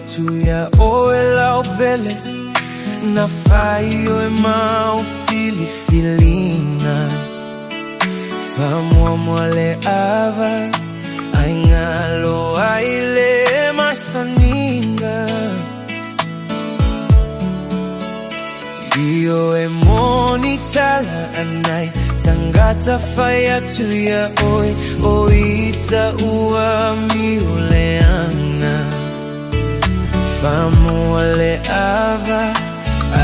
Watu ya oela obele na fayo ema ufili filina famwa mwale ava aingalo aile masaninga iyo emoni tala anai tangata faya tu ya oi oita uami uleana famu wale ava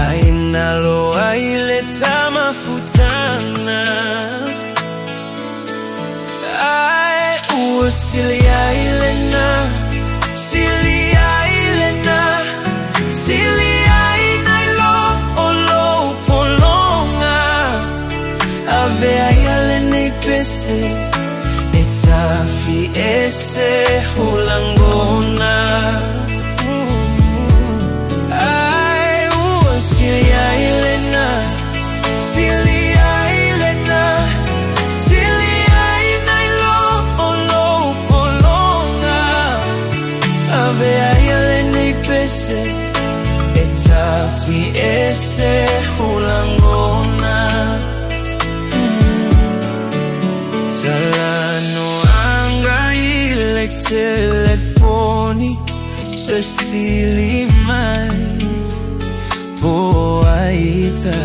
ainalo aileta mafutana ai uo Sili Lena Sili Lena Sili ainailo olo polonga ave ayalene pese etafi ese hulangona Sili Lena Sili Lena Sili ainailo olo polonga ave ayalene pese etafi ese hulangona talano anga ile telefoni Sili mai Boaita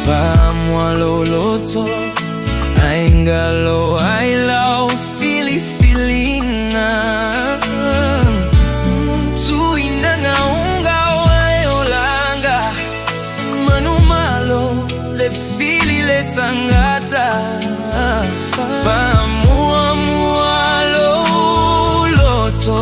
Famwa loloto Aingalo ailau fili filina Suina ngaunga waiolanga Manumalo le fili le tangata Famwa mualo loto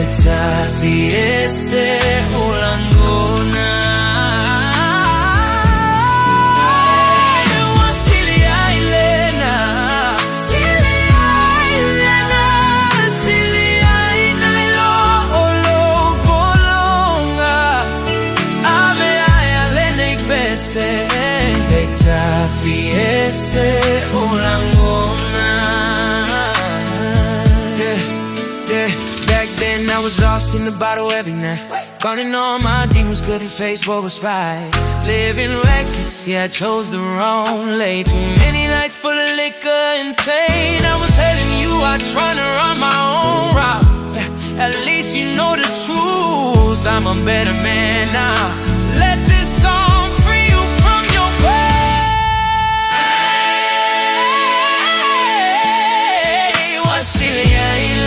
Etafi ese ulangona Sili Lena Sili Lena Sili ainailo olo polonga ave ayalene pese etafi ese ulangona I was lost in the bottle every night. Gone and all my demons couldn't face what was right. Living reckless, yeah, I chose the wrong lane. Too many nights full of liquor and pain. I was telling you I trying to run my own route. At least you know the truth. I'm a better man now. Let this song free you from your pain. What's Sili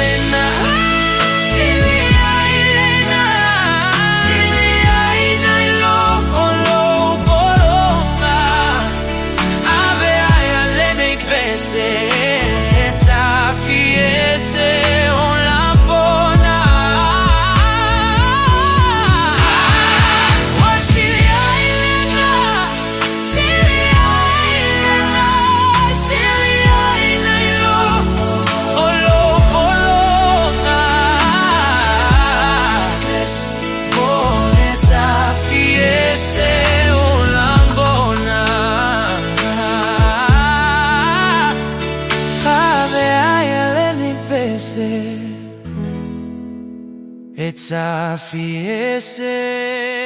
Lena? Etafi ese